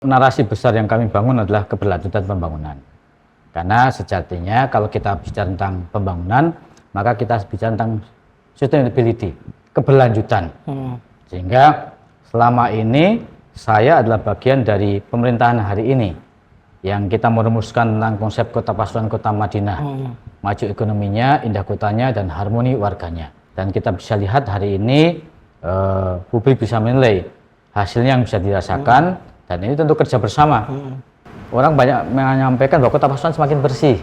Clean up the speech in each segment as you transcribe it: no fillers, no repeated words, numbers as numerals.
Narasi besar yang kami bangun adalah keberlanjutan pembangunan. Karena sejatinya kalau kita bicara tentang pembangunan, maka kita bicara tentang sustainability, keberlanjutan. Sehingga selama ini saya adalah bagian dari pemerintahan hari ini yang kita merumuskan tentang konsep Kota Pasuruan, Kota Madinah, maju ekonominya, indah kotanya, dan harmoni warganya. Dan kita bisa lihat hari ini publik bisa menilai hasilnya yang bisa dirasakan. Dan ini tentu kerja bersama. Orang banyak menyampaikan bahwa Kota Pasuruan semakin bersih,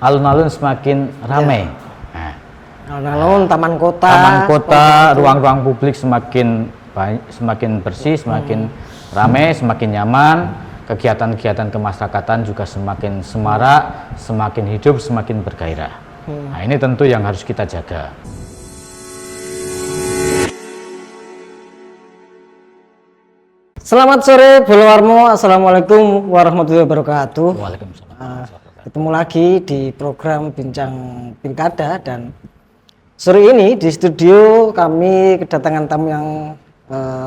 alun-alun semakin ramai. Alun-alun, taman kota, ruang-ruang publik semakin bersih, semakin ramai, semakin nyaman. Kegiatan-kegiatan kemasyarakatan juga semakin semarak, semakin hidup, semakin bergairah. Nah, ini tentu yang harus kita jaga. Selamat sore, Bolowarmo. Assalamualaikum warahmatullahi wabarakatuh. Waalaikumsalam. Ketemu lagi di program Bincang Pilkada, dan sore ini di studio kami kedatangan tamu yang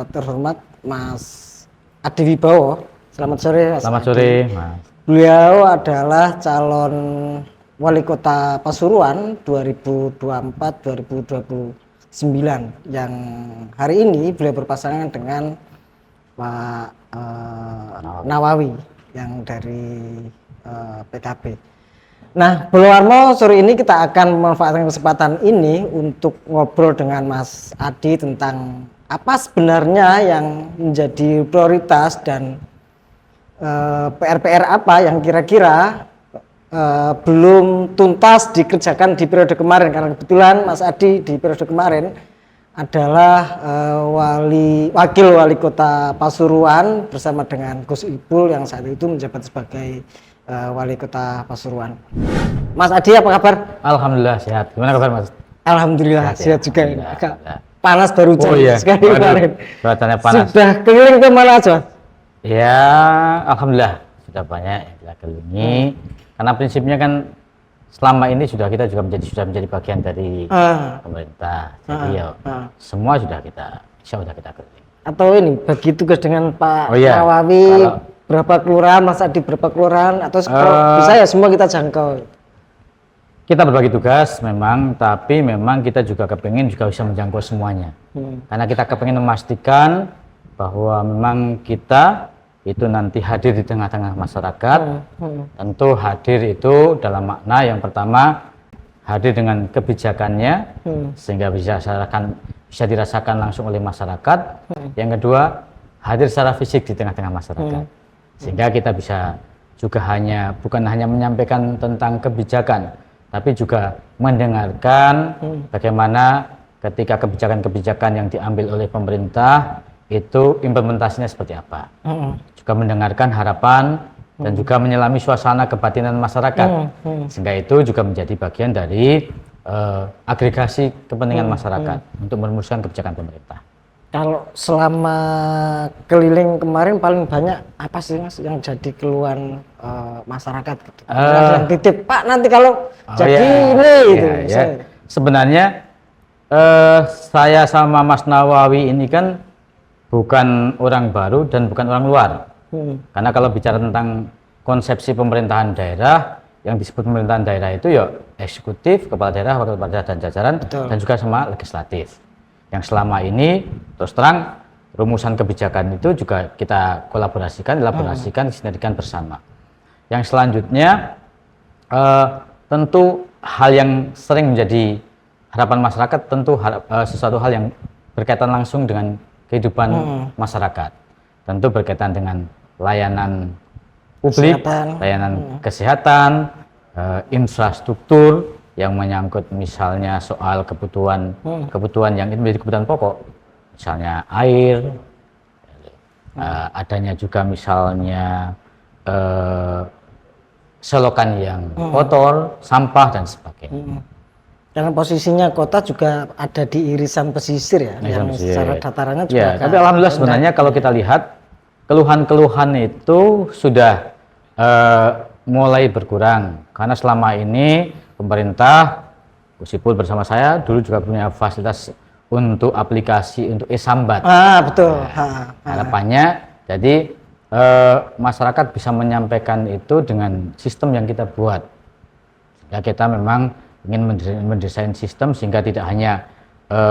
terhormat, Mas Adi Wibowo. Selamat sore, Mas. Selamat sore, Mas. Beliau adalah calon Wali Kota Pasuruan 2024-2029 yang hari ini beliau berpasangan dengan Pak Nawawi yang dari PKB. Nah, Bolowarmo, sore ini kita akan memanfaatkan kesempatan ini untuk ngobrol dengan Mas Adi tentang apa sebenarnya yang menjadi prioritas dan PR-PR apa yang kira-kira belum tuntas dikerjakan di periode kemarin, karena kebetulan Mas Adi di periode kemarin adalah wakil wali kota Pasuruan bersama dengan Gus Ipul yang saat itu menjabat sebagai wali kota Pasuruan. Mas Adi, apa kabar? Alhamdulillah sehat. Gimana kabar, Mas? Alhamdulillah sehat juga. Agak panas baru sekali kemarin. Cuacanya panas. Sudah keliling ke mana aja? Ya, alhamdulillah sudah banyak yang kita kelilingi. Karena prinsipnya kan selama ini kita juga menjadi bagian dari pemerintah. Jadi semua sudah kita keliling. Atau ini bagi tugas dengan Pak Nawawi, berapa kelurahan, Mas Adi berapa kelurahan, atau bisa ya semua kita jangkau? Kita berbagi tugas memang, tapi memang kita juga kepengen juga bisa menjangkau semuanya. Karena kita kepengen memastikan bahwa memang kita itu nanti hadir di tengah-tengah masyarakat. Tentu hadir itu dalam makna yang pertama hadir dengan kebijakannya sehingga bisa dirasakan langsung oleh masyarakat. Yang kedua, hadir secara fisik di tengah-tengah masyarakat sehingga kita bisa juga bukan hanya menyampaikan tentang kebijakan, tapi juga mendengarkan bagaimana ketika kebijakan-kebijakan yang diambil oleh pemerintah itu implementasinya seperti apa. Juga mendengarkan harapan dan juga menyelami suasana kebatinan masyarakat, sehingga itu juga menjadi bagian dari agregasi kepentingan masyarakat untuk merumuskan kebijakan pemerintah. Kalau selama keliling kemarin paling banyak apa sih, Mas, yang jadi keluhan masyarakat gitu? Yang titip, Pak, nanti kalau Sebenarnya saya sama Mas Nawawi ini kan bukan orang baru dan bukan orang luar. Karena kalau bicara tentang konsepsi pemerintahan daerah, yang disebut pemerintahan daerah itu ya eksekutif, kepala daerah, wakil kepala daerah dan jajaran. Betul. Dan juga sama legislatif. Yang selama ini terus terang rumusan kebijakan itu juga kita elaborasikan, sinergikan bersama. Yang selanjutnya tentu hal yang sering menjadi harapan masyarakat, tentu sesuatu hal yang berkaitan langsung dengan kehidupan masyarakat. Tentu berkaitan dengan layanan publik, layanan kesehatan, infrastruktur yang menyangkut misalnya soal kebutuhan yang itu menjadi kebutuhan pokok, misalnya air, adanya juga misalnya selokan yang kotor, sampah dan sebagainya. Karena posisinya kota juga ada di irisan pesisir ya, yang secara datarannya juga. Ya, tapi alhamdulillah sebenarnya kalau kita lihat keluhan-keluhan itu sudah mulai berkurang, karena selama ini pemerintah, Gus Ipul bersama saya dulu juga punya fasilitas untuk aplikasi untuk e-Sambat. Betul. Harapannya jadi masyarakat bisa menyampaikan itu dengan sistem yang kita buat. Ya, kita memang ingin mendesain sistem sehingga tidak hanya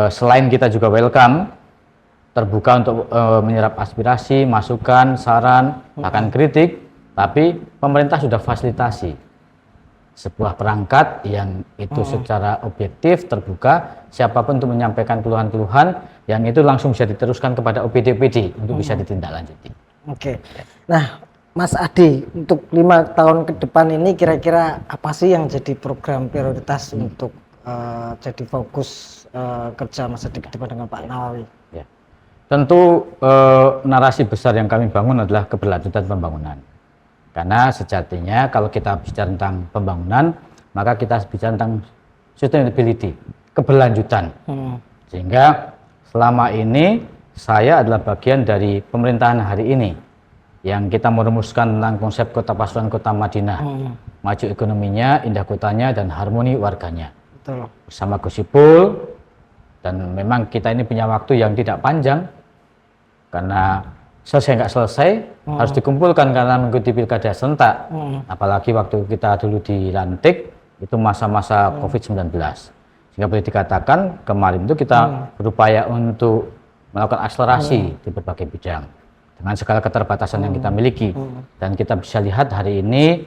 selain kita juga welcome, terbuka untuk menyerap aspirasi, masukan, saran, bahkan kritik, tapi pemerintah sudah fasilitasi sebuah perangkat yang itu secara objektif, terbuka, siapapun untuk menyampaikan keluhan-keluhan yang itu langsung bisa diteruskan kepada OPD-OPD untuk bisa ditindaklanjuti. Oke. Nah, Mas Adi, untuk 5 tahun ke depan ini kira-kira apa sih yang jadi program prioritas untuk jadi fokus kerja Mas Adi ke depan dengan Pak Nawawi? Ya. Tentu narasi besar yang kami bangun adalah keberlanjutan pembangunan. Karena sejatinya kalau kita bicara tentang pembangunan, maka kita bicara tentang sustainability, keberlanjutan. Sehingga selama ini saya adalah bagian dari pemerintahan hari ini yang kita merumuskan tentang konsep Kota Pasuruan, Kota Madinah, maju ekonominya, indah kotanya, dan harmoni warganya. Betul. Bersama Gus Ipul, dan memang kita ini punya waktu yang tidak panjang karena selesai nggak selesai harus dikumpulkan karena mengikuti pilkada serentak. Apalagi waktu kita dulu dilantik itu masa-masa COVID-19, sehingga boleh dikatakan kemarin itu kita berupaya untuk melakukan akselerasi di berbagai bidang dengan segala keterbatasan yang kita miliki, dan kita bisa lihat hari ini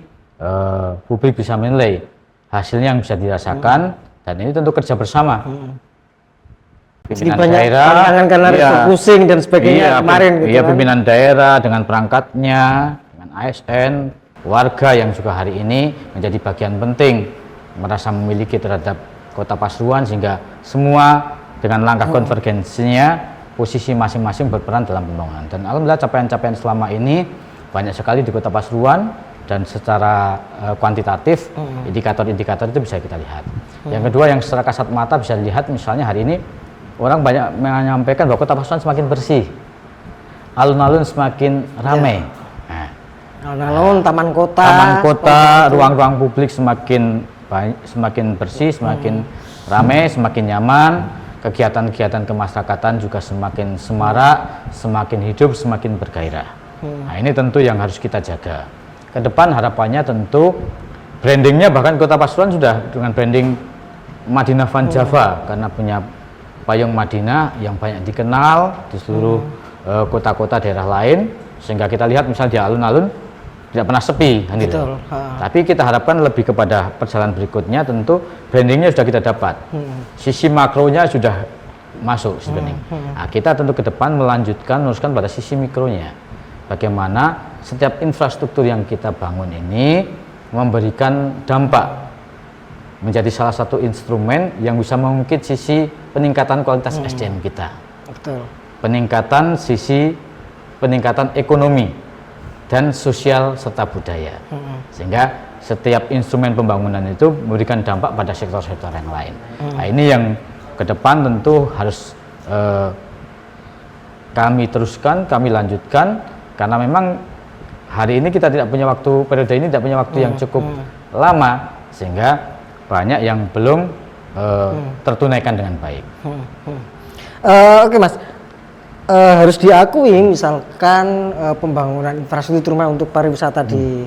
publik bisa menilai hasilnya yang bisa dirasakan, dan ini tentu kerja bersama. Jadi Pimpinan banyak daerah, tantangan karena refocusing dan sebagainya kemarin gitu iya, kan. pimpinan daerah dengan perangkatnya, dengan ASN, warga yang juga hari ini menjadi bagian penting merasa memiliki terhadap Kota Pasuruan, sehingga semua dengan langkah konvergensinya posisi masing-masing berperan dalam pembangunan. Dan alhamdulillah capaian-capaian selama ini banyak sekali di Kota Pasuruan, dan secara kuantitatif indikator-indikator itu bisa kita lihat. Yang kedua yang secara kasat mata bisa dilihat, misalnya hari ini orang banyak menyampaikan bahwa Kota Pasuruan semakin bersih, alun-alun semakin ramai. Alun-alun, taman kota, ruang-ruang publik semakin bersih, semakin ramai, semakin nyaman. Kegiatan-kegiatan kemasyarakatan juga semakin semarak, semakin hidup, semakin bergairah. Nah, ini tentu yang harus kita jaga. Ke depan harapannya tentu brandingnya, bahkan Kota Pasuruan sudah dengan branding Madinah Van Java, karena punya payung Madinah yang banyak dikenal di seluruh kota-kota daerah lain, sehingga kita lihat misalnya di alun-alun tidak pernah sepi. Betul. Tapi kita harapkan lebih kepada perjalanan berikutnya, tentu brandingnya sudah kita dapat, sisi makronya sudah masuk sebenarnya. Nah, kita tentu ke depan meneruskan pada sisi mikronya, bagaimana setiap infrastruktur yang kita bangun ini memberikan dampak, menjadi salah satu instrumen yang bisa mengungkit sisi peningkatan kualitas SDM kita. Betul. Peningkatan ekonomi dan sosial serta budaya. Sehingga setiap instrumen pembangunan itu memberikan dampak pada sektor-sektor yang lain. Nah, ini yang ke depan tentu harus kami teruskan, kami lanjutkan, karena memang hari ini kita tidak punya waktu, periode ini tidak punya waktu yang cukup lama, sehingga banyak yang belum tertunaikan dengan baik. Oke Mas, harus diakui misalkan pembangunan infrastruktur terutama untuk pariwisata di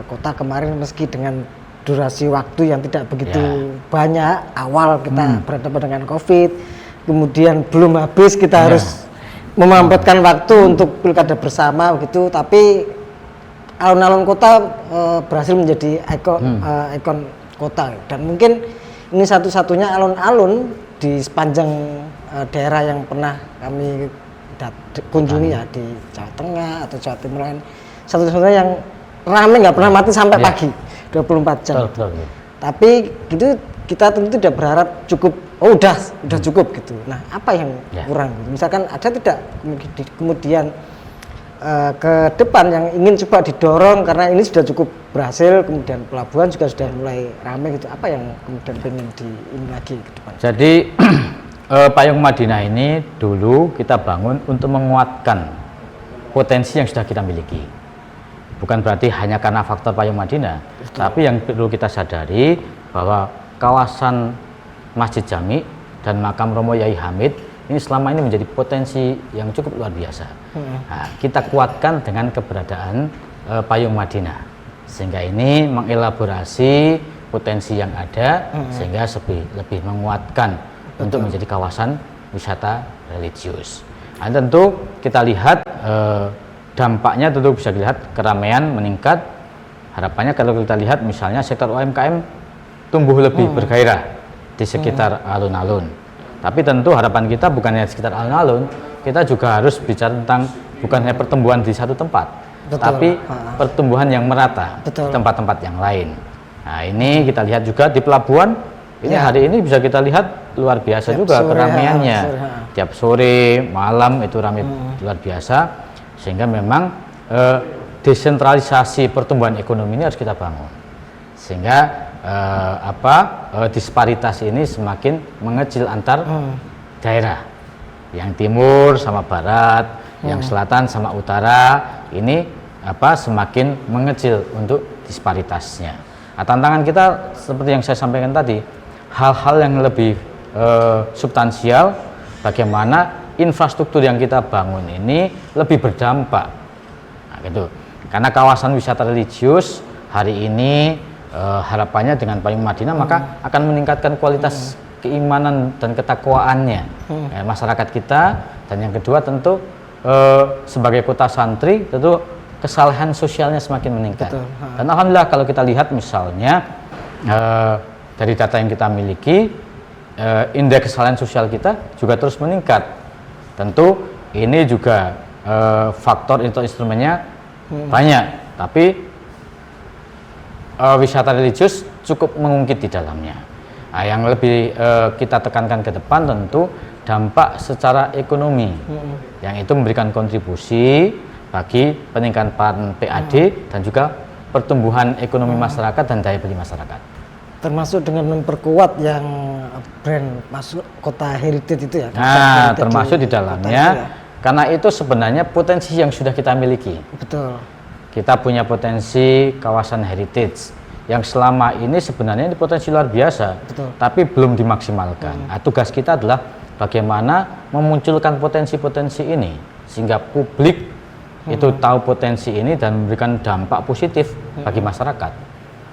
kota kemarin, meski dengan durasi waktu yang tidak begitu banyak, awal kita berhadapan dengan COVID, kemudian belum habis kita harus memampatkan waktu untuk pilkada bersama begitu, tapi alun-alun kota berhasil menjadi ikon kota, dan mungkin ini satu-satunya alun-alun di sepanjang daerah yang pernah kami kunjungi ya, di Jawa Tengah atau Jawa Timur lain, satu-satunya yang ramai, nggak pernah mati sampai pagi 24 jam. Betul. Tapi gitu kita tentu tidak berharap cukup, udah cukup gitu. Nah, apa yang kurang? Misalkan ada tidak kemudian ke depan yang ingin coba didorong, karena ini sudah cukup berhasil, kemudian pelabuhan juga sudah mulai ramai gitu. Apa yang kemudian pengen ini lagi ke depan? Jadi payung Madinah ini dulu kita bangun untuk menguatkan potensi yang sudah kita miliki. Bukan berarti hanya karena faktor payung Madinah, tapi yang perlu kita sadari bahwa kawasan Masjid Jami dan makam Romo Yai Hamid ini selama ini menjadi potensi yang cukup luar biasa. Nah, kita kuatkan dengan keberadaan Payung Madinah, sehingga ini mengelaborasi potensi yang ada, sehingga lebih menguatkan untuk menjadi kawasan wisata religius. Nah, tentu kita lihat dampaknya, tentu bisa dilihat keramaian meningkat. Harapannya kalau kita lihat misalnya sektor UMKM tumbuh lebih bergairah di sekitar alun-alun. Tapi tentu harapan kita bukan hanya di sekitar alun-alun, kita juga harus bicara tentang bukan hanya pertumbuhan di satu tempat, tapi pertumbuhan yang merata di tempat-tempat yang lain. Nah, ini kita lihat juga di pelabuhan. Ini hari ini bisa kita lihat luar biasa juga keramaiannya. Tiap sore, malam itu ramai luar biasa, sehingga memang desentralisasi pertumbuhan ekonomi ini harus kita bangun, sehingga disparitas ini semakin mengecil antar daerah, yang timur sama barat, yang selatan sama utara, ini semakin mengecil untuk disparitasnya. Nah, tantangan kita seperti yang saya sampaikan tadi, hal-hal yang lebih substansial, bagaimana infrastruktur yang kita bangun ini lebih berdampak. Nah, gitu. Karena kawasan wisata religius hari ini harapannya dengan Payung Madinah maka akan meningkatkan kualitas keimanan dan ketakwaannya masyarakat kita, dan yang kedua tentu sebagai kota santri tentu kesalahan sosialnya semakin meningkat. Dan alhamdulillah kalau kita lihat misalnya dari data yang kita miliki, indeks kesalahan sosial kita juga terus meningkat. Tentu ini juga faktor atau instrumennya banyak, tapi wisata religius cukup mengungkit di dalamnya. Nah, yang lebih kita tekankan ke depan tentu dampak secara ekonomi, yang itu memberikan kontribusi bagi peningkatan PAD dan juga pertumbuhan ekonomi masyarakat dan daya beli masyarakat. Termasuk dengan memperkuat yang brand masuk kota heritage itu ya. Nah, termasuk di dalamnya. Karena itu sebenarnya potensi yang sudah kita miliki. Betul. Kita punya potensi kawasan heritage yang selama ini sebenarnya ini potensi luar biasa, tapi belum dimaksimalkan. Nah, tugas kita adalah bagaimana memunculkan potensi-potensi ini sehingga publik itu tahu potensi ini dan memberikan dampak positif bagi masyarakat.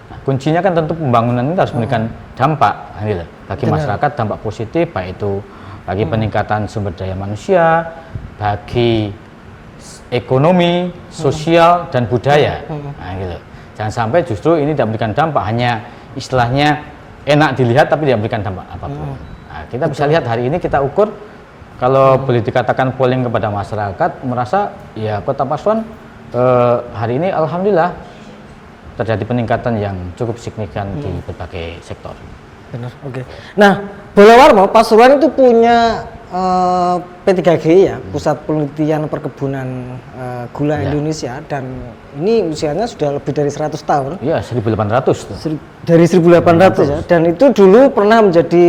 Nah, kuncinya kan tentu pembangunan ini harus memberikan dampak gitu, bagi masyarakat, dampak positif, baik itu bagi peningkatan sumber daya manusia, bagi ekonomi, sosial, dan budaya. Nah, gitu. Jangan sampai justru ini tidak memberikan dampak, hanya istilahnya enak dilihat tapi tidak memberikan dampak apapun. Nah, kita bisa lihat hari ini kita ukur, kalau boleh dikatakan polling kepada masyarakat, merasa ya Kota Pasuruan hari ini alhamdulillah terjadi peningkatan yang cukup signifikan di berbagai sektor. Benar, oke. Nah, Bola Warmo Pasuruan itu punya P3G ya, Pusat Penelitian Perkebunan Gula Indonesia, dan ini usianya sudah lebih dari 100 tahun. Iya, 1800 tuh. Dari 1800 ya, dan itu dulu pernah menjadi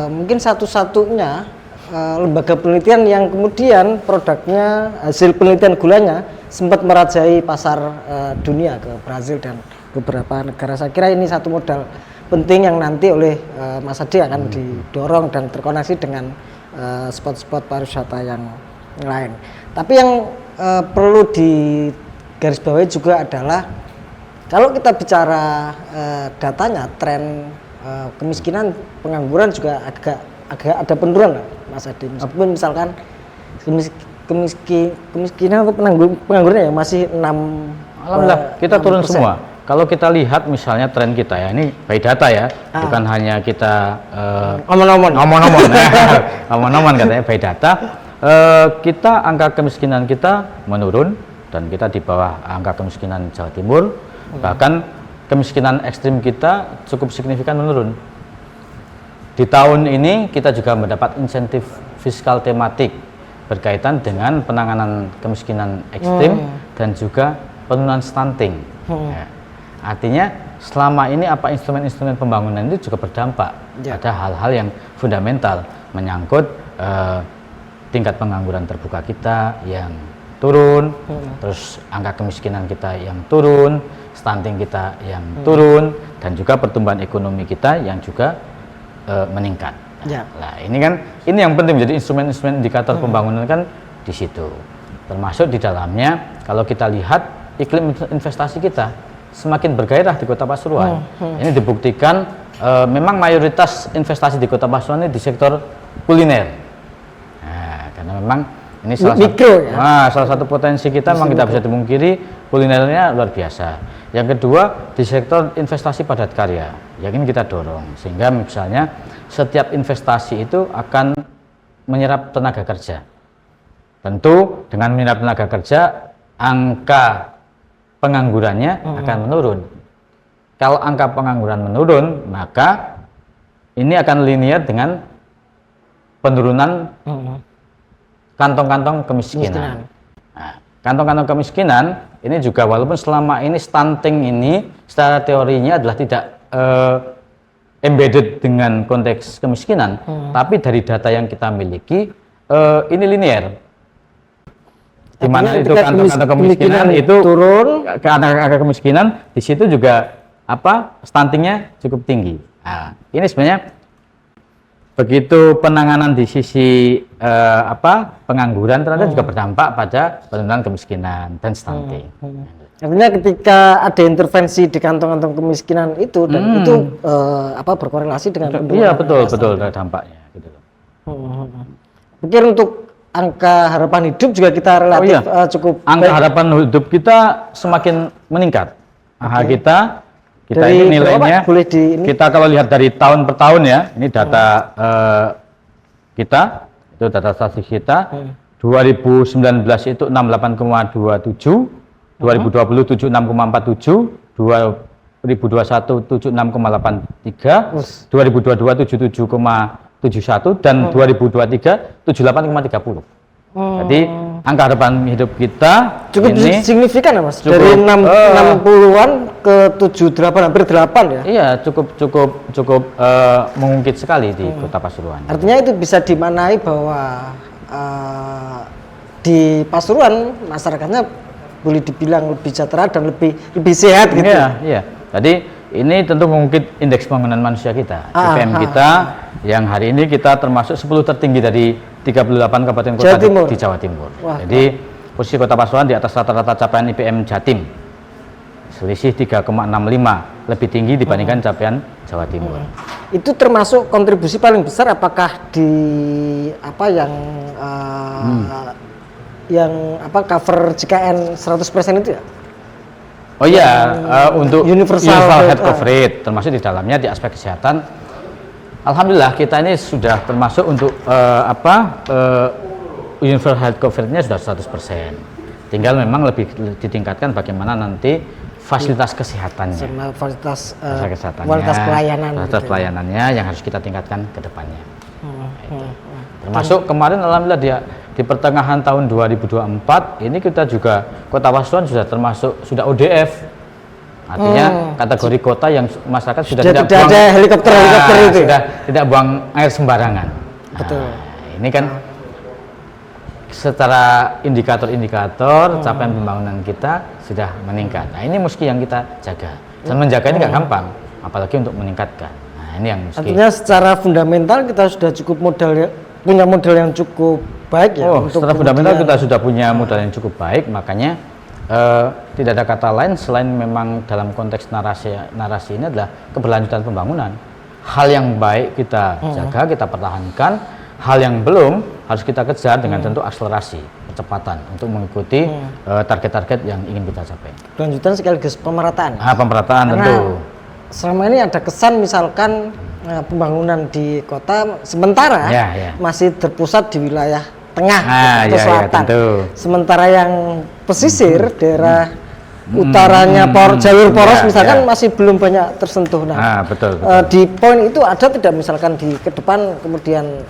mungkin satu-satunya lembaga penelitian yang kemudian produknya, hasil penelitian gulanya sempat merajai pasar dunia ke Brazil dan beberapa negara. Saya kira ini satu modal penting yang nanti oleh Mas Ade akan didorong dan terkoneksi dengan spot-spot pariwisata yang lain. Tapi yang perlu digarisbawahi juga adalah kalau kita bicara datanya, tren kemiskinan, pengangguran juga agak ada penurunan, Mas Ade. Meskipun misalkan kemiskinan atau pengangguran ya masih 6. Alhamdulillah kita turun semua. Kalau kita lihat misalnya tren kita ya, ini by data ya, bukan hanya kita omong-omong katanya by data, kita angka kemiskinan kita menurun dan kita di bawah angka kemiskinan Jawa Timur, bahkan kemiskinan ekstrim kita cukup signifikan menurun. Di tahun ini kita juga mendapat insentif fiskal tematik berkaitan dengan penanganan kemiskinan ekstrim dan juga penurunan stunting. Ya. Artinya selama ini apa instrumen-instrumen pembangunan itu juga berdampak pada hal-hal yang fundamental menyangkut tingkat pengangguran terbuka kita yang turun, terus angka kemiskinan kita yang turun, stunting kita yang turun, dan juga pertumbuhan ekonomi kita yang juga meningkat. Ya. Nah, ini yang penting jadi instrumen-instrumen indikator pembangunan kan di situ. Termasuk di dalamnya kalau kita lihat iklim investasi kita semakin bergairah di Kota Pasuruan. Ini dibuktikan memang mayoritas investasi di Kota Pasuruan ini di sektor kuliner. Nah, karena memang ini salah satu potensi kita memang tidak bisa dimungkiri kulinernya luar biasa. Yang kedua di sektor investasi padat karya, yang ini kita dorong sehingga misalnya setiap investasi itu akan menyerap tenaga kerja. Tentu dengan menyerap tenaga kerja angka penganggurannya akan menurun. Kalau angka pengangguran menurun, maka ini akan linear dengan penurunan kantong-kantong kemiskinan. Nah, kantong-kantong kemiskinan ini juga walaupun selama ini stunting ini secara teorinya adalah tidak embedded dengan konteks kemiskinan, tapi dari data yang kita miliki ini linear. Di mana itu kantong-kantong kemiskinan itu turun ke angka kemiskinan, di situ juga stuntingnya cukup tinggi. Nah, ini sebenarnya begitu penanganan di sisi pengangguran ternyata juga berdampak pada penurunan kemiskinan dan stunting. Artinya ketika ada intervensi di kantong-kantong kemiskinan itu dan itu berkorelasi dengan penurunan. Iya betul ada dampaknya. Gitu. Pikir untuk angka harapan hidup juga kita relatif cukup angka baik. Harapan hidup kita semakin meningkat. Kita dari ini nilainya kita kalau lihat dari tahun per tahun ya, ini data kita itu data statistik kita 2019 itu 68,27, 2020 76,47, 2021 76,83, 2022 77,71 dan 2023 78,30. Jadi angka harapan hidup kita cukup ini signifikan ya Mas. Dari 60-an ke 78 hampir 8 ya. Iya, cukup mengungkit sekali di Kota Pasuruan. Artinya itu bisa dimaknai bahwa di Pasuruan masyarakatnya boleh dibilang lebih sejahtera dan lebih sehat gitu. Iya. Jadi ini tentu mengungkit indeks pembangunan manusia kita, IPM kita yang hari ini kita termasuk 10 tertinggi dari 38 kabupaten kota di Jawa Timur. Jadi posisi Kota Pasuruan di atas rata-rata capaian IPM Jatim. Selisih 3,65 lebih tinggi dibandingkan capaian Jawa Timur. Itu termasuk kontribusi paling besar apakah di yang cover JKN 100% itu ya? Oh iya, untuk universal health coverage termasuk di dalamnya di aspek kesehatan. Alhamdulillah kita ini sudah termasuk untuk universal health coverage-nya sudah 100%. Tinggal memang lebih ditingkatkan bagaimana nanti fasilitas kesehatannya. Fasilitas pelayanannya yang harus kita tingkatkan ke depannya. Termasuk kemarin alhamdulillah di pertengahan tahun 2024 ini kita juga Kota Pasuruan sudah ODF. Artinya kategori kota yang masyarakat sudah tidak buang, ada helikopter itu. Sudah tidak buang air sembarangan. Betul. Ini kan secara indikator-indikator capaian pembangunan kita sudah meningkat. Nah, ini mesti yang kita jaga. Dan menjaga ini nggak gampang, apalagi untuk meningkatkan. Nah, ini yang mesti. Artinya secara fundamental kita sudah cukup punya modal yang cukup baik ya. Secara fundamental kita sudah punya modal yang cukup baik, makanya tidak ada kata lain selain memang dalam konteks narasi ini adalah keberlanjutan pembangunan. Hal yang baik kita jaga, kita pertahankan. Hal yang belum harus kita kejar dengan tentu akselerasi, kecepatan untuk mengikuti target-target yang ingin kita capai. Kelanjutan sekaligus pemerataan. Pemerataan karena tentu. Selama ini ada kesan misalkan pembangunan di kota sementara masih terpusat di wilayah tengah atau selatan. Sementara yang pesisir daerah utaranya jalur poros misalkan masih belum banyak tersentuh. Betul. Di poin itu ada tidak misalkan di ke depan kemudian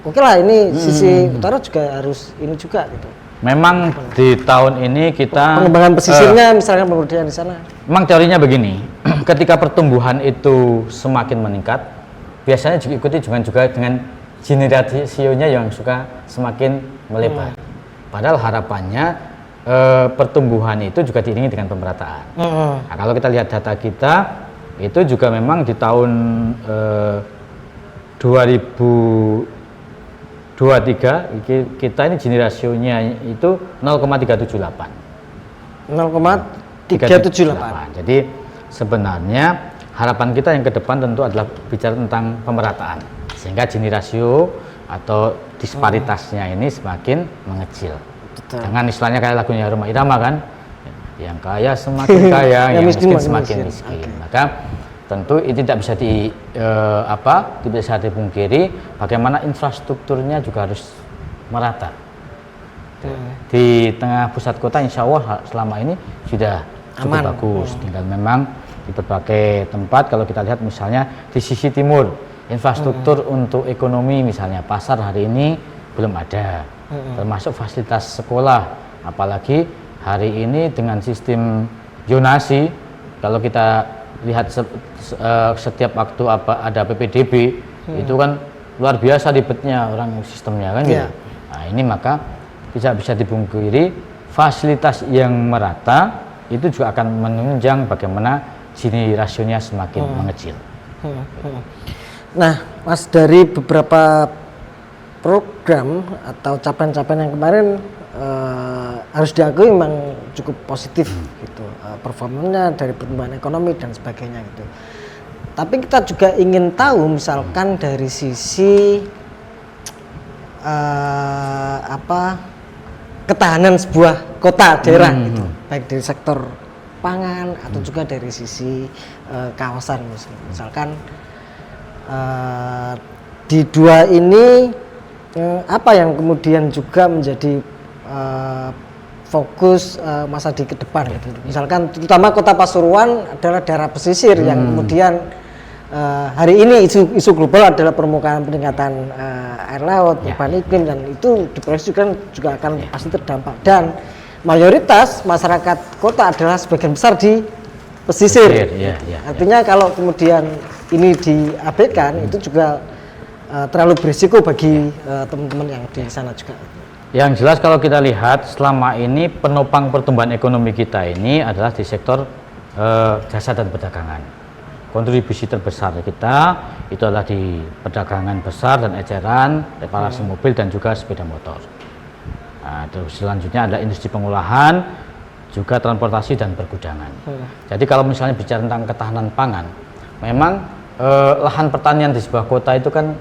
oke lah ini sisi utara juga harus ini juga gitu. Memang di tahun ini kita pengembangan pesisirnya misalkan pemberdayaan di sana. Memang teorinya begini, ketika pertumbuhan itu semakin meningkat, biasanya juga dengan generasionya yang suka semakin melebar. Padahal harapannya pertumbuhan itu juga diiringi dengan pemerataan. Nah, kalau kita lihat data kita, itu juga memang di tahun 2023 kita ini Gini rasionya itu 0,378. 0,378. Jadi sebenarnya harapan kita yang ke depan tentu adalah bicara tentang pemerataan, sehingga Gini rasio atau disparitasnya ini semakin mengecil. Betul. Jangan istilahnya kayak lagunya Rhoma Irama kan, yang kaya semakin kaya, yang miskin semakin miskin. Okay. Maka tentu ini tidak bisa tidak bisa dipungkiri bagaimana infrastrukturnya juga harus merata. Di tengah pusat kota insya Allah selama ini sudah cukup bagus. Tinggal memang di berbagai tempat, kalau kita lihat misalnya di sisi timur, infrastruktur untuk ekonomi misalnya pasar hari ini belum ada, termasuk fasilitas sekolah, apalagi hari ini dengan sistem zonasi. Kalau kita lihat setiap waktu ada PPDB itu kan luar biasa ribetnya orang sistemnya kan gitu. Nah ini maka bisa dipungkiri fasilitas yang merata itu juga akan menunjang bagaimana Gini rasionya semakin mengecil. Nah, Mas, dari beberapa program atau capaian-capaian yang kemarin harus diakui memang cukup positif gitu, performanya dari pertumbuhan ekonomi dan sebagainya gitu. Tapi kita juga ingin tahu misalkan dari sisi ketahanan sebuah kota daerah gitu, baik dari sektor pangan atau juga dari sisi kawasan misalkan di dua ini apa yang kemudian juga menjadi fokus masa di ke depan gitu. Misalkan terutama kota Pasuruan adalah daerah pesisir yang kemudian hari ini isu global adalah peningkatan air laut, perubahan iklim, dan itu diproyeksikan juga akan pasti terdampak, dan mayoritas masyarakat kota adalah sebagian besar di pesisir. Artinya kalau kemudian ini diabaikan itu juga terlalu berisiko bagi teman-teman yang di sana juga. Yang jelas kalau kita lihat selama ini penopang pertumbuhan ekonomi kita ini adalah di sektor jasa dan perdagangan. Kontribusi terbesar kita itu adalah di perdagangan besar dan eceran, reparasi mobil dan juga sepeda motor. Nah, terus selanjutnya ada industri pengolahan, juga transportasi dan pergudangan. Jadi kalau misalnya bicara tentang ketahanan pangan, memang lahan pertanian di sebuah kota itu kan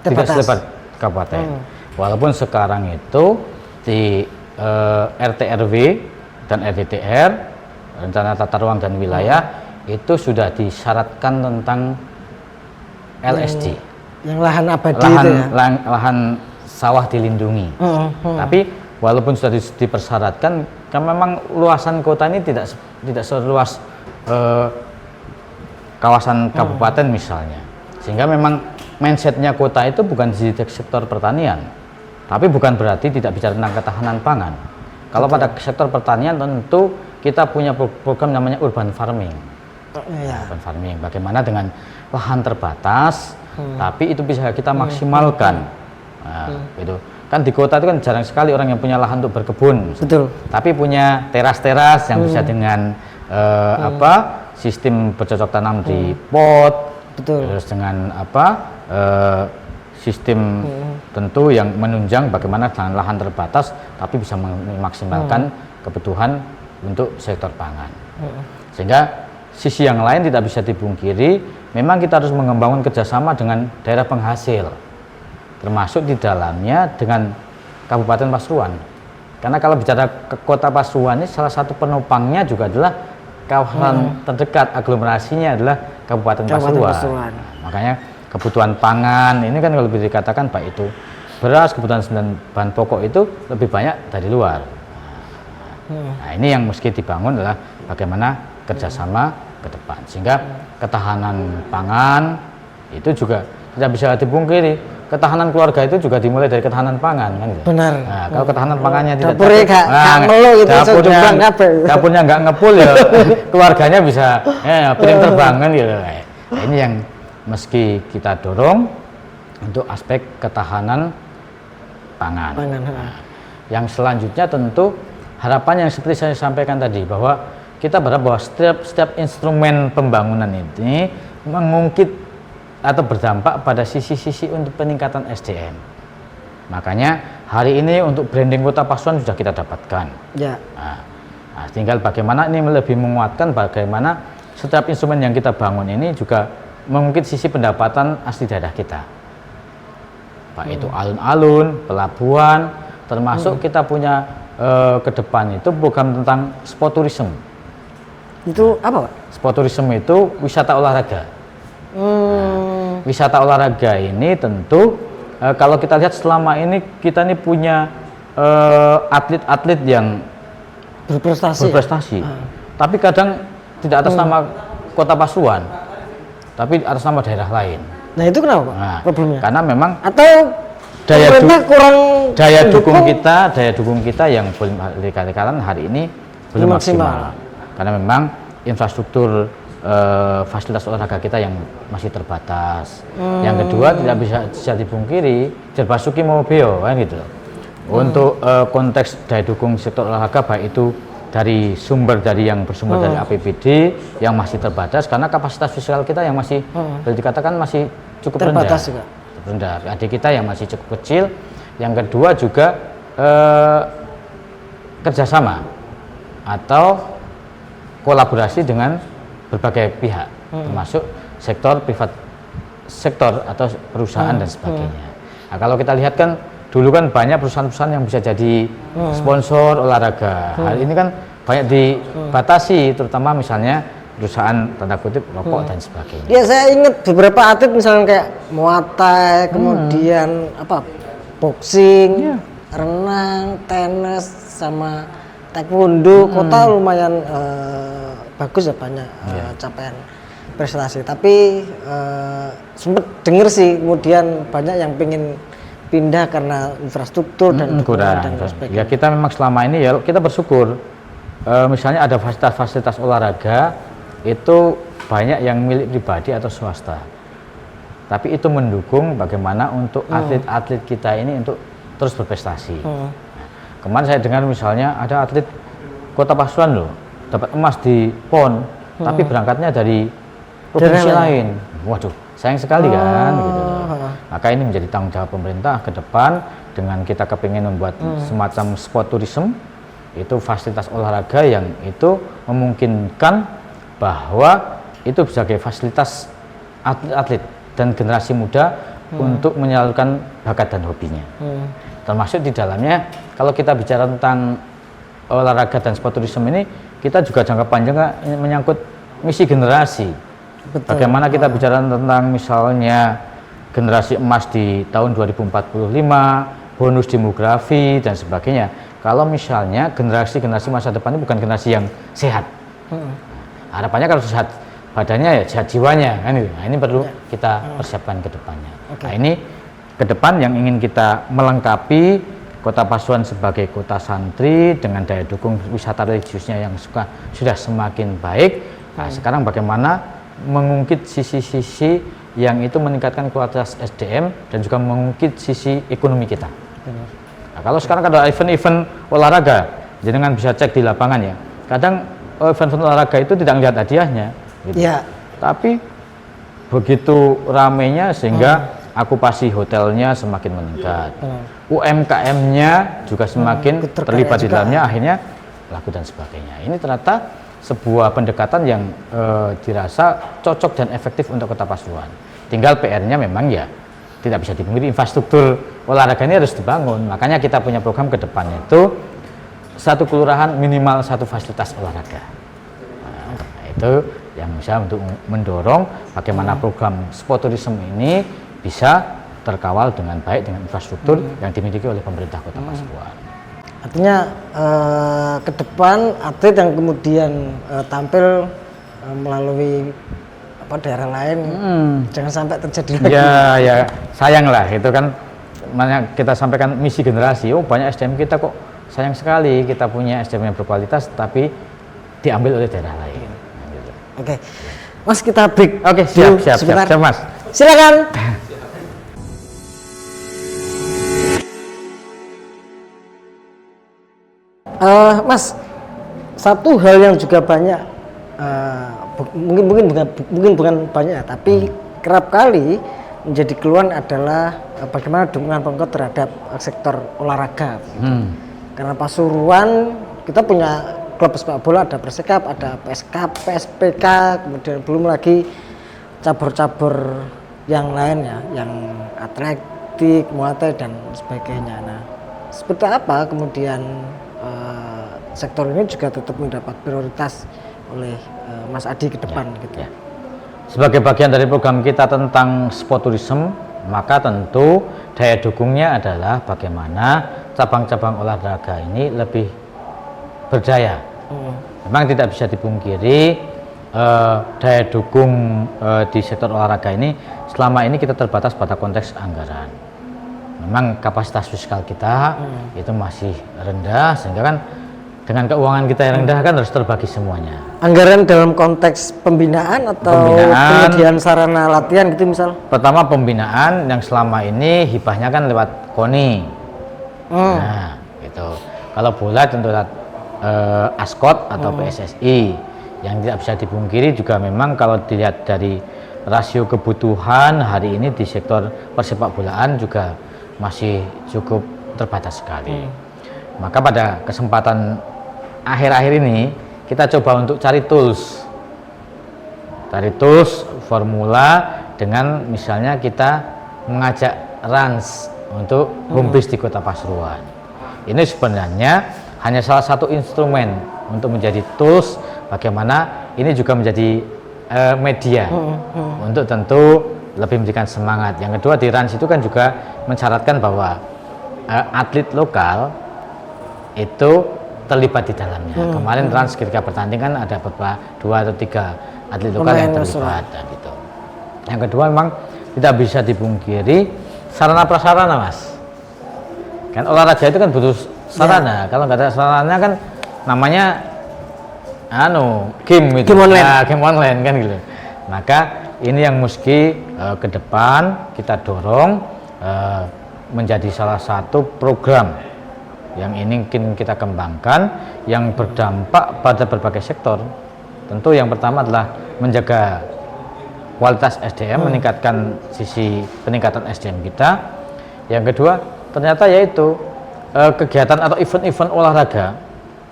tidak selebar kabupaten. Walaupun sekarang itu di RT RW dan RDTR, rencana tata ruang dan wilayah, itu sudah disyaratkan tentang LSD. Yang lahan abadi itu ya? Lahan sawah dilindungi. Tapi walaupun sudah dipersyaratkan, kan memang luasan kota ini tidak seluas kawasan kabupaten misalnya. Sehingga memang mindsetnya kota itu bukan di sektor pertanian. Tapi bukan berarti tidak bicara tentang ketahanan pangan. Kalau pada sektor pertanian tentu kita punya program namanya urban farming. Urban farming, bagaimana dengan lahan terbatas, tapi itu bisa kita maksimalkan. Gitu. Kan di kota itu kan jarang sekali orang yang punya lahan untuk berkebun. Betul. Tapi punya teras-teras yang bisa dengan sistem bercocok tanam di pot. Betul. Terus dengan sistem tentu yang menunjang bagaimana dengan lahan terbatas tapi bisa memaksimalkan kebutuhan untuk sektor pangan. Sehingga sisi yang lain tidak bisa dipungkiri, memang kita harus mengembangkan kerjasama dengan daerah penghasil, termasuk di dalamnya dengan Kabupaten Pasuruan. Karena kalau bicara ke kota Pasuruan ini salah satu penopangnya juga adalah kawasan terdekat aglomerasinya adalah Kabupaten Pasuruan. Makanya kebutuhan pangan ini kan kalau bisa dikatakan baik itu beras, kebutuhan bahan pokok itu lebih banyak dari luar. Nah ini yang mesti dibangun adalah bagaimana kerjasama ke depan, sehingga ketahanan pangan itu juga tidak bisa dipungkiri. Ketahanan keluarga itu juga dimulai dari ketahanan pangan kan gitu. Benar. Nah, kalau ketahanan pangannya tidak dapurnya nggak ngepul ya keluarganya bisa piring terbang kan gitu. Nah, ini yang meski kita dorong untuk aspek ketahanan pangan. Nah, yang selanjutnya tentu harapan yang seperti saya sampaikan tadi, bahwa kita berharap bahwa setiap instrumen pembangunan ini mengungkit atau berdampak pada sisi-sisi untuk peningkatan SDM. Makanya hari ini untuk branding Kota Pasuruan sudah kita dapatkan. Ya. Nah, tinggal bagaimana ini lebih menguatkan bagaimana setiap instrumen yang kita bangun ini juga mengungkit sisi pendapatan asli daerah kita. Pak itu alun-alun, pelabuhan, termasuk kita punya ke depan itu program tentang sport tourism. Itu apa, Pak? Sport tourism itu wisata olahraga. Wisata olahraga ini tentu kalau kita lihat selama ini kita ini punya atlet-atlet yang berprestasi. Tapi kadang tidak atas nama Kota Pasuruan, tapi atas nama daerah lain. Nah itu kenapa, Pak? Nah, problemnya? karena memang Atau daya dukung kita yang belum dikatakan hari ini belum maksimal. Karena memang infrastruktur fasilitas olahraga kita yang masih terbatas. Yang kedua tidak bisa dipungkiri Jerbasuki Mobio kan gitu loh. Untuk konteks daya dukung sektor olahraga baik itu dari yang bersumber dari APBD yang masih terbatas karena kapasitas fiskal kita yang masih boleh dikatakan masih cukup terbatas rendah. Adik kita yang masih cukup kecil. Yang kedua juga kerjasama atau kolaborasi dengan berbagai pihak, termasuk sektor atau perusahaan dan sebagainya. Nah, kalau kita lihat kan dulu kan banyak perusahaan-perusahaan yang bisa jadi sponsor olahraga. Hal ini kan banyak dibatasi, terutama misalnya perusahaan tanda kutip rokok dan sebagainya. Ya saya ingat beberapa atlet misalnya kayak Muay Thai, kemudian boxing, renang, tenis, sama taekwondo. Kota lumayan bagus ya, banyak capaian prestasi. Tapi sempet denger sih kemudian banyak yang pengen pindah karena infrastruktur dan dukungan dan sebagainya. Ya kita memang selama ini ya kita bersyukur misalnya ada fasilitas olahraga itu banyak yang milik pribadi atau swasta. Tapi itu mendukung bagaimana untuk atlet-atlet kita ini untuk terus berprestasi. Nah, kemarin saya dengar misalnya ada atlet Kota Pasuruan loh dapat emas di PON, tapi berangkatnya dari provinsi lain. Waduh, sayang sekali kan gitu. Maka ini menjadi tanggung jawab pemerintah ke depan dengan kita kepingin membuat semacam sport tourism, itu fasilitas olahraga yang itu memungkinkan bahwa itu sebagai fasilitas atlet dan generasi muda untuk menyalurkan bakat dan hobinya. Termasuk di dalamnya kalau kita bicara tentang olahraga dan sport tourism ini, kita juga jangka panjang menyangkut misi generasi. Betul. Bagaimana kita bicara tentang misalnya generasi emas di tahun 2045, bonus demografi dan sebagainya. Kalau misalnya generasi masa depan ini bukan generasi yang sehat. Harapannya kalau sehat badannya ya sehat jiwanya kan itu. Nah, ini perlu kita persiapkan ke depannya. Nah, ini ke depan yang ingin kita melengkapi Kota Pasuruan sebagai kota santri dengan daya dukung wisata religiusnya yang sudah semakin baik. Nah, sekarang bagaimana mengungkit sisi-sisi yang itu meningkatkan kualitas SDM dan juga mengungkit sisi ekonomi kita. Nah, kalau sekarang ada event-event olahraga, jenengan bisa cek di lapangan ya. Kadang event olahraga itu tidak melihat hadiahnya, gitu. Tapi begitu ramenya sehingga okupasi hotelnya semakin meningkat, UMKM-nya juga semakin terlibat di dalamnya, akhirnya laku dan sebagainya. Ini ternyata sebuah pendekatan yang dirasa cocok dan efektif untuk Kota Pasuruan. Tinggal PR-nya memang ya tidak bisa dipungkiri infrastruktur olahraga ini harus dibangun. Makanya kita punya program ke depannya itu satu kelurahan minimal satu fasilitas olahraga. Nah, itu yang bisa untuk mendorong bagaimana program sport tourism ini bisa terkawal dengan baik dengan infrastruktur yang dimiliki oleh pemerintah Kota Pasuruan. Artinya ke depan atlet yang kemudian tampil melalui daerah lain jangan sampai terjadi lagi. Ya sayang lah itu kan, makanya kita sampaikan misi generasi. Oh banyak SDM kita kok sayang sekali kita punya SDM yang berkualitas tapi diambil oleh daerah lain. Nah, gitu. Oke, Mas kita break. Oke, siap Mas. Silakan. Mas, satu hal yang juga banyak mungkin bukan banyak tapi kerap kali menjadi keluhan adalah bagaimana dukungan Pemkot terhadap sektor olahraga. Karena Pasuruan kita punya klub sepak bola, ada Persikap, ada PSK, PSPK, kemudian belum lagi cabur-cabur yang lain ya, yang atletik, muay thai dan sebagainya. Nah, seperti apa kemudian sektor ini juga tetap mendapat prioritas oleh Mas Adi ke depan gitu. Ya. Sebagai bagian dari program kita tentang sport tourism, maka tentu daya dukungnya adalah bagaimana cabang-cabang olahraga ini lebih berdaya. Memang tidak bisa dipungkiri daya dukung di sektor olahraga ini selama ini kita terbatas pada konteks anggaran. Memang kapasitas fiskal kita itu masih rendah, sehingga kan dengan keuangan kita yang rendah kan harus terbagi semuanya. Anggaran dalam konteks pembinaan atau penyediaan sarana latihan gitu misal? Pertama pembinaan yang selama ini hibahnya kan lewat KONI. Nah, gitu. Kalau bola tentu lewat ASKOT atau PSSI. Yang tidak bisa dipungkiri juga memang kalau dilihat dari rasio kebutuhan hari ini di sektor persepak bolaan juga masih cukup terbatas sekali. Maka pada kesempatan akhir-akhir ini kita coba untuk cari tools formula dengan misalnya kita mengajak Rans untuk home base di Kota Pasuruan. Ini sebenarnya hanya salah satu instrumen untuk menjadi tools bagaimana ini juga menjadi media untuk tentu lebih memberikan semangat. Yang kedua di Rans itu kan juga mensyaratkan bahwa atlet lokal itu terlibat di dalamnya. Kemarin Rans ketika bertanding kan ada beberapa 2 atau 3 atlet lokal yang terlibat gitu. Yang kedua memang tidak bisa dipungkiri sarana prasarana, Mas. Kan olahraga itu kan butuh sarana. Kalau nggak ada sarana kan namanya game gitu. Game online kan gitu. Maka ini yang mesti ke depan kita dorong menjadi salah satu program yang ingin kita kembangkan yang berdampak pada berbagai sektor. Tentu yang pertama adalah menjaga kualitas SDM, meningkatkan sisi peningkatan SDM kita. Yang kedua ternyata yaitu kegiatan atau event-event olahraga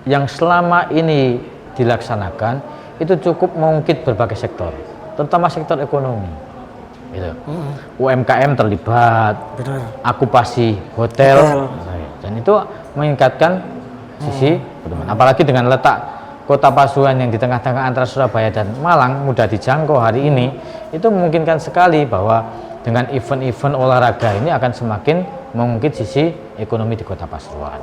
yang selama ini dilaksanakan itu cukup mengungkit berbagai sektor, terutama sektor ekonomi gitu. UMKM terlibat, okupasi hotel. Dan itu meningkatkan sisi pertemuan. Apalagi dengan letak Kota Pasuruan yang di tengah-tengah antara Surabaya dan Malang, mudah dijangkau hari ini, itu memungkinkan sekali bahwa dengan event-event olahraga ini akan semakin mengungkit sisi ekonomi di Kota Pasuruan.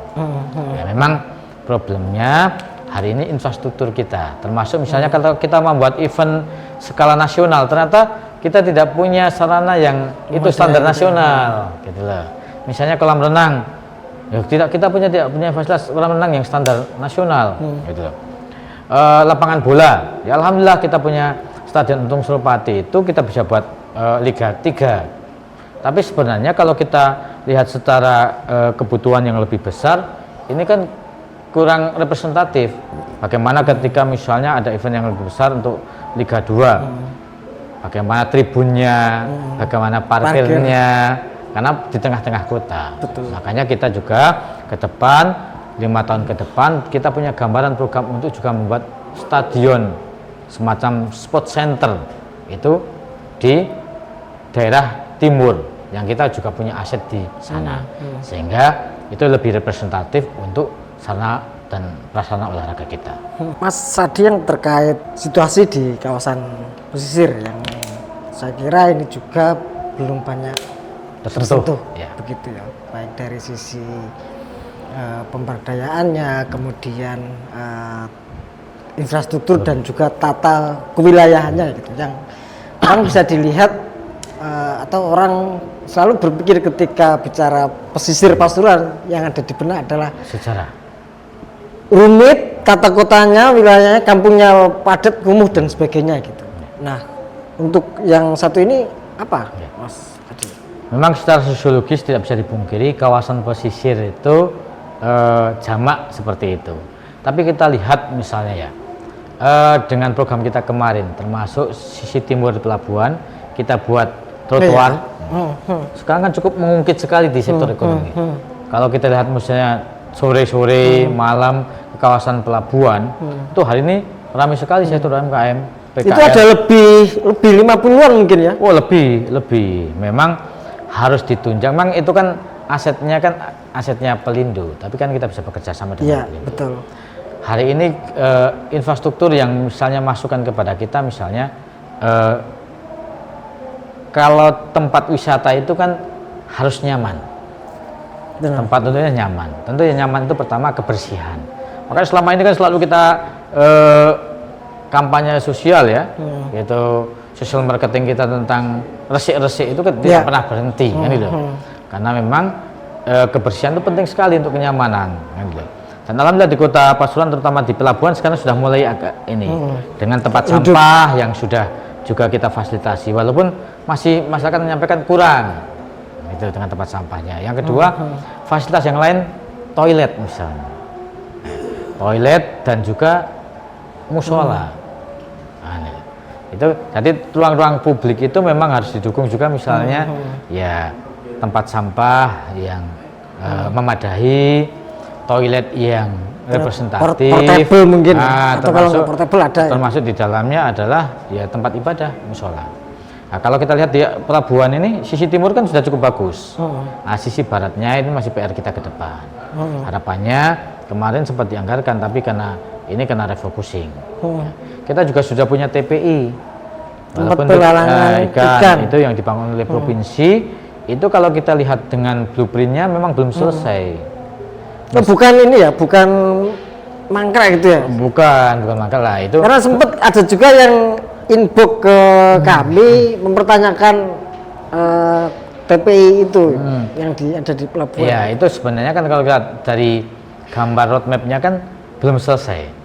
Ya, memang problemnya hari ini infrastruktur kita, termasuk misalnya kalau kita membuat event skala nasional, ternyata kita tidak punya sarana yang itu standar nasional, gitu loh. Misalnya kolam renang, ya tidak punya fasilitas kolam renang yang standar nasional, gitu loh. Lapangan bola, ya alhamdulillah kita punya Stadion Untung Suropati, itu kita bisa buat Liga 3. Tapi sebenarnya kalau kita lihat secara kebutuhan yang lebih besar, ini kan kurang representatif. Bagaimana ketika misalnya ada event yang lebih besar untuk Liga 2, bagaimana tribunnya, bagaimana parkirnya, karena di tengah-tengah kota. Betul. Makanya kita juga ke depan 5 tahun ke depan kita punya gambaran program untuk juga membuat stadion semacam sport center itu di daerah timur yang kita juga punya aset di sana, sehingga itu lebih representatif untuk sarana dan prasarana olahraga kita. Mas Adi, yang terkait situasi di kawasan pesisir yang saya kira ini juga belum banyak tersentuh, ya. Begitu ya, baik dari sisi pemberdayaannya, kemudian infrastruktur dan juga tata kewilayahannya gitu, yang orang bisa dilihat atau orang selalu berpikir ketika bicara pesisir Pasuruan yang ada di benak adalah sejarah rumit, tata kotanya, wilayahnya, kampungnya padat, kumuh dan sebagainya gitu. Nah, untuk yang satu ini apa, Mas Adi? Memang secara sosiologis tidak bisa dipungkiri kawasan pesisir itu jamak seperti itu. Tapi kita lihat misalnya ya, dengan program kita kemarin, termasuk sisi timur pelabuhan, kita buat trotoar. Sekarang kan cukup mengungkit sekali di sektor ekonomi. Kalau kita lihat misalnya sore-sore, malam ke kawasan pelabuhan, itu hari ini ramai sekali sektor UMKM. PKL. Itu ada lebih 50-an mungkin ya? Oh lebih. Memang harus ditunjang. Memang itu kan asetnya Pelindo, tapi kan kita bisa bekerja sama dengan Pelindo. Betul. Hari ini infrastruktur yang misalnya masukan kepada kita, misalnya kalau tempat wisata itu kan harus nyaman. Tempat tentunya nyaman. Tentu yang nyaman itu pertama kebersihan. Makanya selama ini kan selalu kita kampanye sosial ya, yaitu social marketing kita tentang resik-resik itu kan tidak pernah berhenti kan gitu. Karena memang kebersihan itu penting sekali untuk kenyamanan kan gitu. Dan alhamdulillah di Kota Pasuruan terutama di pelabuhan sekarang sudah mulai agak ini dengan tempat sampah yang sudah juga kita fasilitasi, walaupun masih masyarakat menyampaikan kurang itu dengan tempat sampahnya. Yang kedua, fasilitas yang lain, toilet misalnya, toilet dan juga musola. Itu jadi ruang-ruang publik itu memang harus didukung juga, misalnya ya tempat sampah yang memadai, toilet yang representatif, portable mungkin, atau kalau termasuk, portable ada termasuk di dalamnya adalah ya tempat ibadah, musola. Nah, kalau kita lihat di pelabuhan ini sisi timur kan sudah cukup bagus. Nah, sisi baratnya ini masih PR kita ke depan. Harapannya kemarin sempat dianggarkan, tapi karena refocusing. Kita juga sudah punya TPI, walaupun ikan itu yang dibangun oleh provinsi. Itu kalau kita lihat dengan blueprintnya memang belum selesai. Bukan ini ya, bukan mangkrak gitu ya? Bukan mangkrak lah itu. Karena sempat ada juga yang inbox ke kami mempertanyakan TPI itu yang ada di pelabuhan. Ya itu sebenarnya kan kalau kita dari gambar roadmapnya kan belum selesai.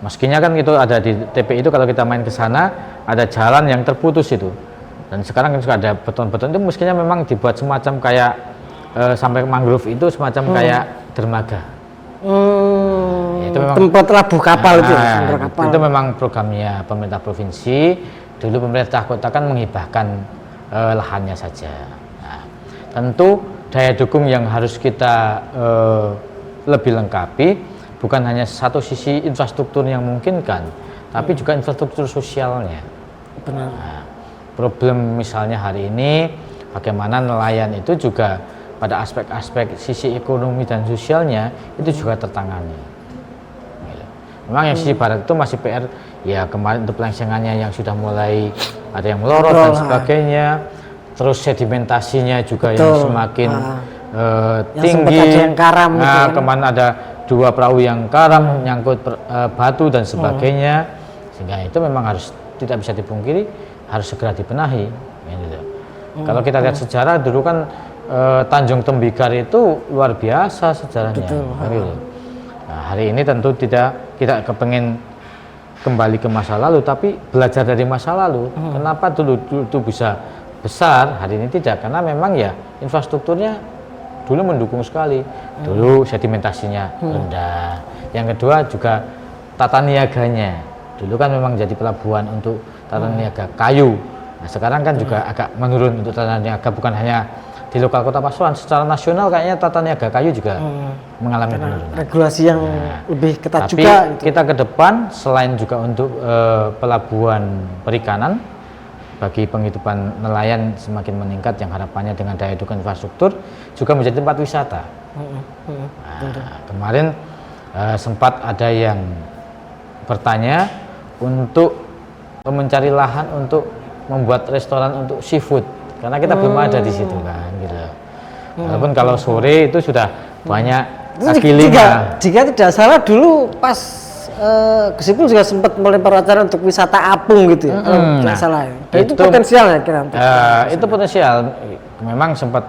Meskinya kan itu ada di TPI itu, kalau kita main ke sana ada jalan yang terputus itu. Dan sekarang kan sudah ada beton-beton itu, mestinya memang dibuat semacam kayak sampai mangrove itu semacam kayak dermaga. Itu memang tempat labuh kapal itu. Kapal. Itu memang programnya pemerintah provinsi. Dulu pemerintah kota kan menghibahkan lahannya saja. Nah, tentu daya dukung yang harus kita lebih lengkapi bukan hanya satu sisi infrastruktur yang memungkinkan, tapi juga infrastruktur sosialnya. Benar. Nah, problem misalnya hari ini bagaimana nelayan itu juga pada aspek-aspek sisi ekonomi dan sosialnya itu juga tertangani. Memang yang sisi barat itu masih PR ya, kemarin untuk pelengsengannya yang sudah mulai ada yang melorot dan sebagainya, terus sedimentasinya juga yang semakin tinggi. Yang karam gitu kan. Kemarin ada 2 perahu yang karam nyangkut batu dan sebagainya, sehingga itu memang harus tidak bisa dipungkiri, harus segera dibenahi. Gitu. Kalau kita lihat sejarah dulu kan Tanjung Tembikar itu luar biasa sejarahnya. Gitu. Nah, hari ini tentu kita kepengen kembali ke masa lalu, tapi belajar dari masa lalu. Kenapa dulu itu bisa besar, hari ini tidak? Karena memang ya infrastrukturnya dulu mendukung sekali. Dulu sedimentasinya rendah. Yang kedua juga tata niaganya. Dulu kan memang jadi pelabuhan untuk tata niaga kayu. Nah, sekarang kan juga agak menurun untuk tata niaga, bukan hanya di lokal Kota Pasuruan, secara nasional kayaknya tata niaga kayu juga mengalami penurunan. Regulasi yang lebih ketat tapi juga. Kita ke depan selain juga untuk pelabuhan perikanan, bagi penghidupan nelayan semakin meningkat, yang harapannya dengan daya dukung infrastruktur juga menjadi tempat wisata. Nah, kemarin sempat ada yang bertanya untuk mencari lahan untuk membuat restoran untuk seafood, karena kita belum ada di situ kan gitu. Walaupun kalau sore itu sudah banyak kaki lima. Jika tidak salah dulu pas Gesipul juga sempat melempar wacana untuk wisata apung gitu ya, tidak salah ya. Dan itu potensial ya kira. Itu potensial, memang sempat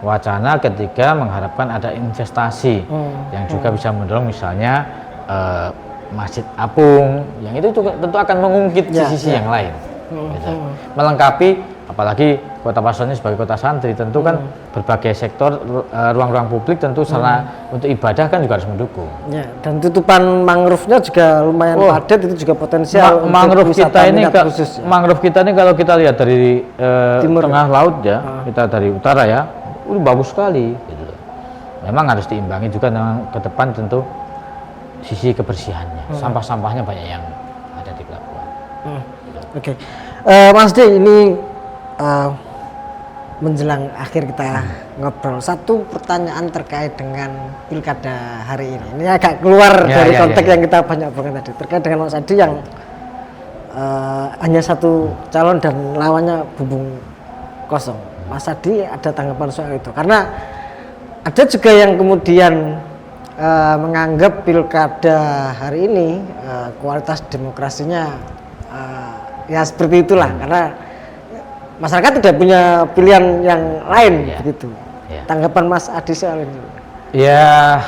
wacana ketika mengharapkan ada investasi yang juga bisa mendorong misalnya masjid apung, yang itu juga tentu akan mengungkit di sisi yang lain, gitu. Melengkapi apalagi Kota Pasuruan ini sebagai kota santri tentu kan berbagai sektor ruang-ruang publik tentu sarana untuk ibadah kan juga harus mendukung. Ya, dan tutupan mangrove-nya juga lumayan padat, itu juga potensial mangrove untuk kita ini khusus, ya. Mangrove kita ini kalau kita lihat dari tengah laut ya, kita dari utara ya, bagus sekali gitu loh. Memang harus diimbangi juga dengan ke depan tentu sisi kebersihannya. Sampah-sampahnya banyak yang ada di pelabuhan. Oke. Mas D, ini menjelang akhir kita ngobrol, satu pertanyaan terkait dengan pilkada hari ini. Ini agak keluar dari konteks yang kita banyak banget tadi, terkait dengan Mas Adi yang hanya satu calon dan lawannya bumbung kosong. Mas Adi ada tanggapan soal itu? Karena ada juga yang kemudian menganggap pilkada hari ini kualitas demokrasinya ya seperti itulah, karena masyarakat tidak punya pilihan yang lain begitu. Tanggapan Mas Adi soal ini? Ya,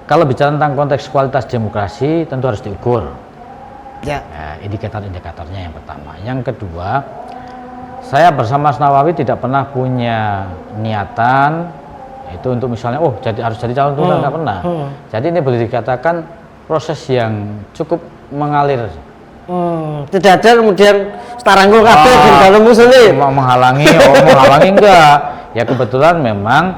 kalau bicara tentang konteks kualitas demokrasi tentu harus diukur. Ya. Indikator-indikatornya yang pertama. Yang kedua, saya bersama Mas Nawawi tidak pernah punya niatan itu untuk misalnya harus jadi calon tunggal, nggak pernah. Jadi ini boleh dikatakan proses yang cukup mengalir. Tidak ada kemudian starangkul kabeh ben kalau musuhnya menghalangi enggak. Ya kebetulan memang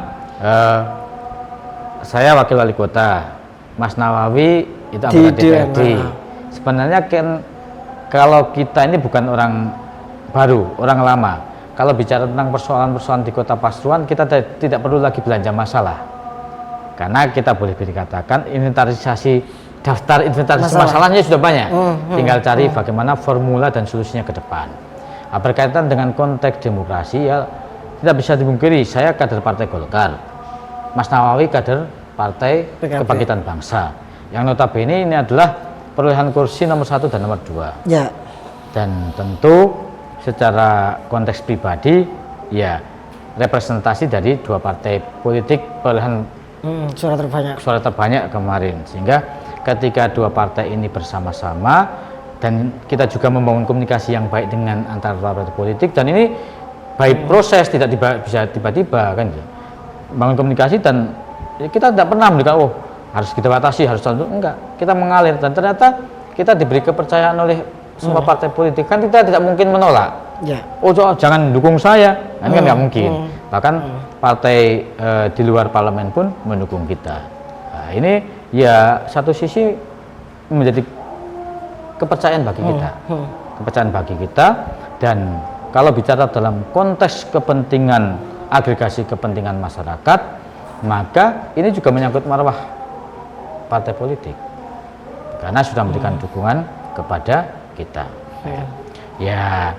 saya wakil wali kota, Mas Nawawi itu anggota DPRD. Sebenarnya kan kalau kita ini bukan orang baru, orang lama. Kalau bicara tentang persoalan-persoalan di Kota Pasuruan, kita tidak perlu lagi belanja masalah. Karena kita boleh dikatakan daftar inventarisasi masalahnya sudah banyak. Tinggal cari bagaimana formula dan solusinya ke depan. Nah, berkaitan dengan konteks demokrasi ya tidak bisa dipungkiri, saya kader Partai Golkar. Mas Nawawi kader Partai Kebangkitan Bangsa. Yang notabene ini adalah perolehan kursi nomor 1 dan nomor 2. Ya. Dan tentu secara konteks pribadi ya representasi dari dua partai politik perolehan suara terbanyak kemarin, sehingga ketika dua partai ini bersama-sama dan kita juga membangun komunikasi yang baik dengan antara partai politik, dan ini baik proses, tidak bisa tiba-tiba kan ya. Membangun komunikasi dan kita tidak pernah memberikan harus kita batasi, harus enggak, kita mengalir dan ternyata kita diberi kepercayaan oleh semua partai politik, kan kita tidak mungkin menolak. Jangan dukung saya, kan nggak mungkin. Bahkan partai di luar parlemen pun mendukung kita. Nah, ini ya satu sisi menjadi kepercayaan bagi kita, dan kalau bicara dalam konteks kepentingan agregasi kepentingan masyarakat, maka ini juga menyangkut marwah partai politik karena sudah memberikan dukungan kepada kita. Ya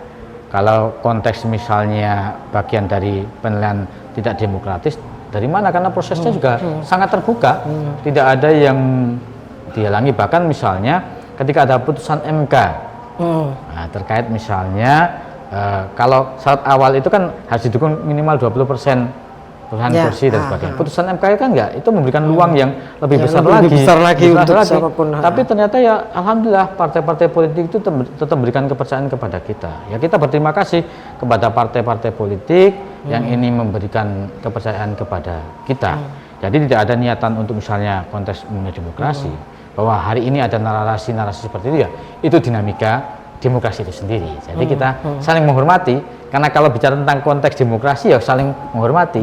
kalau konteks misalnya bagian dari penilaian tidak demokratis, dari mana? Karena prosesnya juga sangat terbuka, tidak ada yang dihalangi. Bahkan misalnya ketika ada putusan MK terkait misalnya kalau syarat awal itu kan harus didukung minimal 20% kursi dan sebagainya. Putusan MK kan enggak, itu memberikan ruang yang lebih besar lagi untuk siapapun. Tapi ternyata ya alhamdulillah partai-partai politik itu tetap memberikan kepercayaan kepada kita. Ya kita berterima kasih kepada partai-partai politik yang ini memberikan kepercayaan kepada kita. Jadi tidak ada niatan untuk misalnya konteks demokrasi bahwa hari ini ada narasi-narasi seperti itu, ya itu dinamika demokrasi itu sendiri. Jadi kita saling menghormati, karena kalau bicara tentang konteks demokrasi ya saling menghormati.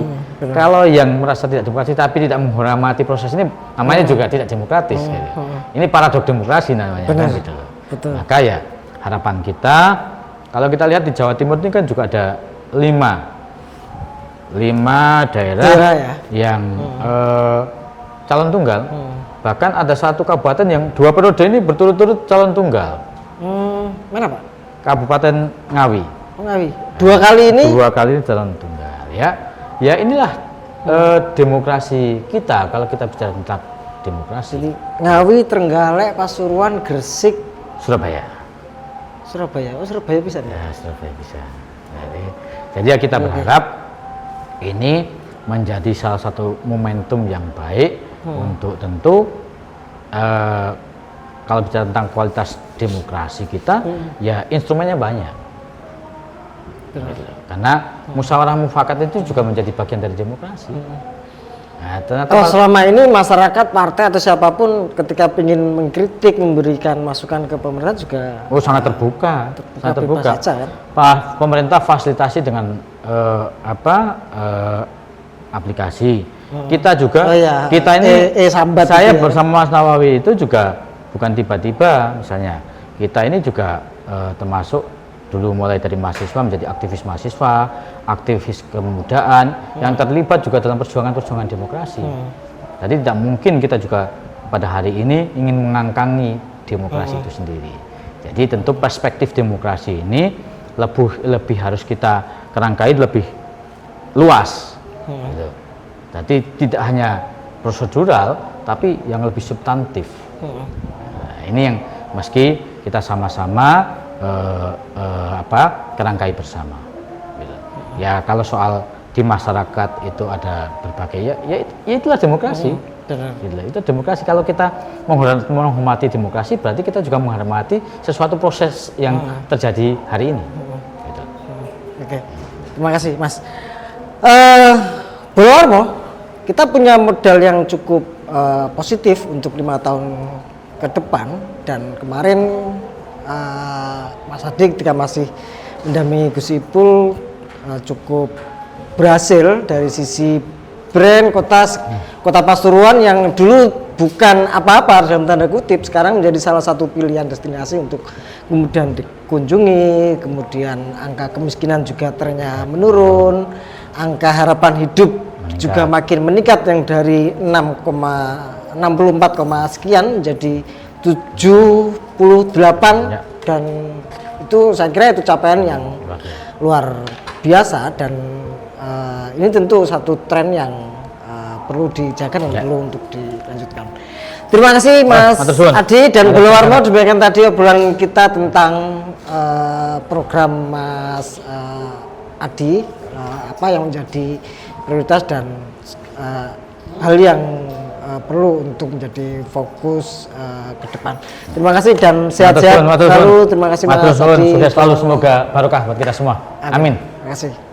Kalau yang merasa tidak demokrasi tapi tidak menghormati proses ini, namanya juga tidak demokratis. Gitu. Ini paradok demokrasi namanya. Kan, gitu. Maka ya harapan kita, kalau kita lihat di Jawa Timur ini kan juga ada 5 daerah yang calon tunggal. Bahkan ada satu kabupaten yang 2 periode ini berturut-turut calon tunggal. Mana Pak? Kabupaten Ngawi. Ngawi. 2 kali ini calon tunggal. Ya inilah demokrasi kita. Kalau kita bicara tentang demokrasi. Jadi, Ngawi, Trenggalek, Pasuruan, Gresik, Surabaya. Oh Surabaya bisa ya? Surabaya bisa. Jadi ya kita berharap ini menjadi salah satu momentum yang baik untuk tentu kalau bicara tentang kualitas demokrasi kita, ya instrumennya banyak. Karena musyawarah mufakat itu juga menjadi bagian dari demokrasi. Nah, ternyata selama ini masyarakat, partai atau siapapun ketika ingin mengkritik, memberikan masukan ke pemerintah juga sangat terbuka, sangat terbuka. Saja, kan? Pemerintah fasilitasi dengan aplikasi. Kita juga, kita ini, saya bersama Mas Nawawi itu juga bukan tiba-tiba, misalnya kita ini juga termasuk dulu mulai dari mahasiswa menjadi aktivis mahasiswa, aktivis kemudaan yang terlibat juga dalam perjuangan demokrasi. Jadi tidak mungkin kita juga pada hari ini ingin mengangkangi demokrasi itu sendiri. Jadi tentu perspektif demokrasi ini lebih harus kita kerangkai lebih luas. Gitu. Jadi tidak hanya prosedural, tapi yang lebih substantif. Nah, ini yang meski kita sama-sama kerangkai bersama. Gitu. Ya kalau soal di masyarakat itu ada berbagai ya itulah demokrasi. Gitu. Itu demokrasi. Kalau kita menghormati demokrasi, berarti kita juga menghormati sesuatu proses yang terjadi hari ini. Gitu. Oke, terima kasih Mas. Bu Warmo, kita punya modal yang cukup positif untuk 5 tahun ke depan, dan kemarin Mas Adi ketika masih mendampingi Gus Ipul cukup berhasil dari sisi brand kota Pasuruan yang dulu bukan apa-apa dalam tanda kutip, sekarang menjadi salah satu pilihan destinasi untuk kemudian dikunjungi. Kemudian angka kemiskinan juga trennya menurun, angka harapan hidup juga makin meningkat yang dari 64, sekian menjadi 78 dan itu saya kira itu capaian yang luar biasa, dan ini tentu satu tren yang perlu dijaga dan perlu untuk dilanjutkan. Terima kasih Mas Adi dan Bu Warmo, demikian tadi obrolan kita tentang program Mas Adi, apa yang menjadi prioritas dan hal yang perlu untuk menjadi fokus ke depan. Terima kasih dan sehat-sehat selalu. Terima kasih Mas Adi. Sukses selalu, semoga barokah buat kita semua. Amin. Terima kasih.